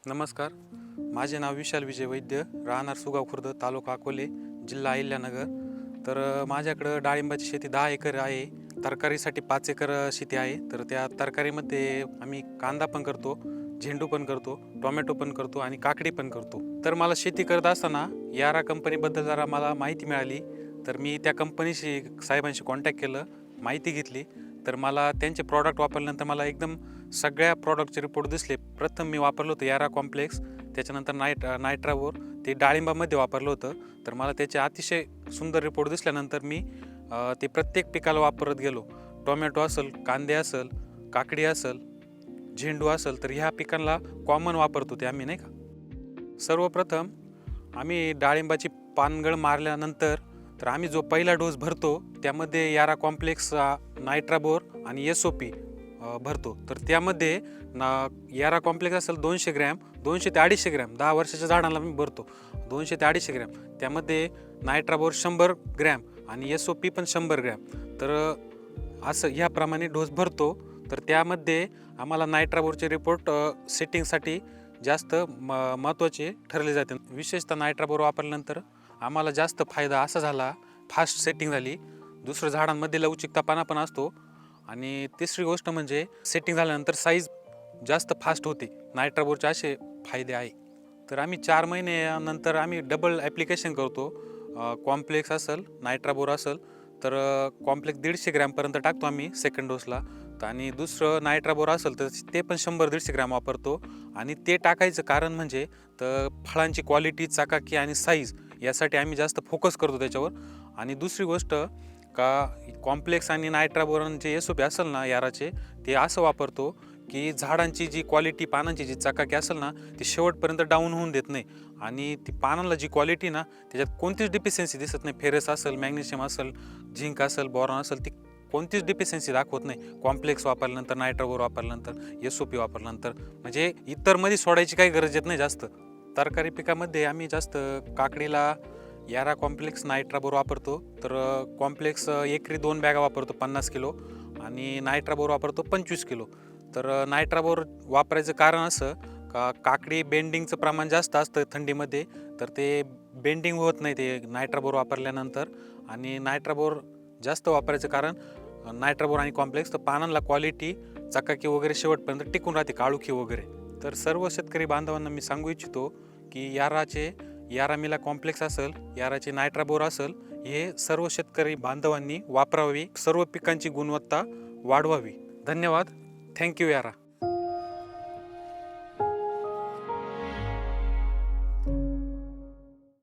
नमस्कार. माझे नाव विशाल विजय वैद्य, राहणार सुगाव खुर्द, तालुका अकोले, जिल्हा अहिल्यानगर. माझ्याकडं डाळिंबाची शेती 10 एकर आहे. तरकारीसाठी 5 एकर शेती आहे. तर त्या तरकारीमध्ये आम्ही कांदा पण करतो, झेंडू पण करतो, टोमॅटो पण करतो आणि काकडी पण करतो. तर मला शेती करत असताना यारा कंपनीबद्दल जरा मला माहिती मिळाली. तर मी त्या कंपनीशी साहेबांशी कॉन्टॅक्ट केलं, माहिती घेतली. तर मला त्यांचे प्रॉडक्ट वापरल्यानंतर मला एकदम सगळ्या प्रॉडक्टचे रिपोर्ट दिसले. प्रथम मी वापरलं होतं यारा कॉम्प्लेक्स, त्याच्यानंतर नायट्रावोर, ते डाळिंबामध्ये वापरलं होतं. तर मला त्याचे अतिशय सुंदर रिपोर्ट दिसल्यानंतर मी ते प्रत्येक पिकाला वापरत गेलो. टोमॅटो असेल, कांदे असेल, काकडी असेल, झेंडू असेल, तर ह्या पिकांना कॉमन वापरतो ते आम्ही, नाही का. सर्वप्रथम आम्ही डाळिंबाची पानगळ मारल्यानंतर तर आम्ही जो पहिला डोस भरतो त्यामध्ये यारा कॉम्प्लेक्स, नायट्राबोर आणि SOP भरतो. तर त्यामध्ये यारा कॉम्प्लेक्स असेल 200 ग्रॅम, 200 ते 250 ग्रॅम, 10 वर्षाच्या झाडांना मी भरतो 200 ते 250 ग्रॅम. त्यामध्ये नायट्राबोर 100 ग्रॅम आणि SOP पण 100 ग्रॅम. तर असं ह्याप्रमाणे डोस भरतो. तर त्यामध्ये आम्हाला नायट्राबोरचे रिपोर्ट सेटिंगसाठी जास्त महत्त्वाचे ठरले जाते. विशेषतः नायट्राबोर वापरल्यानंतर आम्हाला जास्त फायदा असा झाला, फास्ट सेटिंग झाली. दुसरं, झाडांमध्ये लवचिकतापणा पण असतो. आणि तिसरी गोष्ट म्हणजे सेटिंग झाल्यानंतर साईज जास्त फास्ट होते. नायट्राबोरचे असे फायदे आहे. तर आम्ही 4 महिन्यानंतर आम्ही डबल ॲप्लिकेशन करतो. कॉम्प्लेक्स असेल, नायट्राबोर असेल तर कॉम्प्लेक्स 150 ग्रॅमपर्यंत टाकतो आम्ही सेकंड डोसला. आणि दुसरं नायट्राबोर असेल तर ते पण 100-150 ग्रॅम वापरतो. आणि ते टाकायचं कारण म्हणजे तर फळांची क्वालिटी, चकाकी आणि साईज यासाठी आम्ही जास्त फोकस करतो त्याच्यावर. आणि दुसरी गोष्ट का कॉम्प्लेक्स आणि नायट्राबोरचे SOP असेल ना याराचे, ते असं वापरतो की झाडांची जी क्वालिटी, पानांची जी चकाकी असेल ना, ती शेवटपर्यंत डाऊन होऊन देत नाही. आणि ती पानांना जी क्वालिटी ना, त्याच्यात कोणतीच डिफिशियन्सी दिसत नाही. फेरस असेल, मॅग्नेशियम असेल, झिंक असेल, बोरॉन असेल, ती कोणतीच डिफिशियन्सी दाखवत नाही कॉम्प्लेक्स वापरल्यानंतर, नायट्राबोर वापरल्यानंतर, SOP वापरल्यानंतर. म्हणजे इतरमध्ये सोडायची काही गरज येत नाही जास्त. तरकारी पिकामध्ये आम्ही जास्त काकडीला यारा कॉम्प्लेक्स, नायट्राबोर वापरतो. तर कॉम्प्लेक्स एकरी 2 बॅगा वापरतो 50 किलो आणि नायट्राबोर वापरतो 25 किलो. तर नायट्राबोर वापरायचं कारण असं का काकडी बेंडिंगचं प्रमाण जास्त असतं थंडीमध्ये, तर ते बेंडिंग होत नाही ते नायट्राबोर वापरल्यानंतर. आणि नायट्राबोर जास्त वापरायचं कारण नायट्राबोर आणि कॉम्प्लेक्स, तर पानांना क्वालिटी, चकाकी वगैरे शेवटपर्यंत टिकून राहते, काळुखी वगैरे. तर सर्व शेतकरी बांधवांना मी सांगू इच्छितो की यारा मिला कॉम्प्लेक्स असेल, याराचे नायट्राबोर असेल, हे सर्व शेतकरी बांधवांनी वापरावे. सर्व पिकांची गुणवत्ता वाढवावी. धन्यवाद. थँक्यू यारा.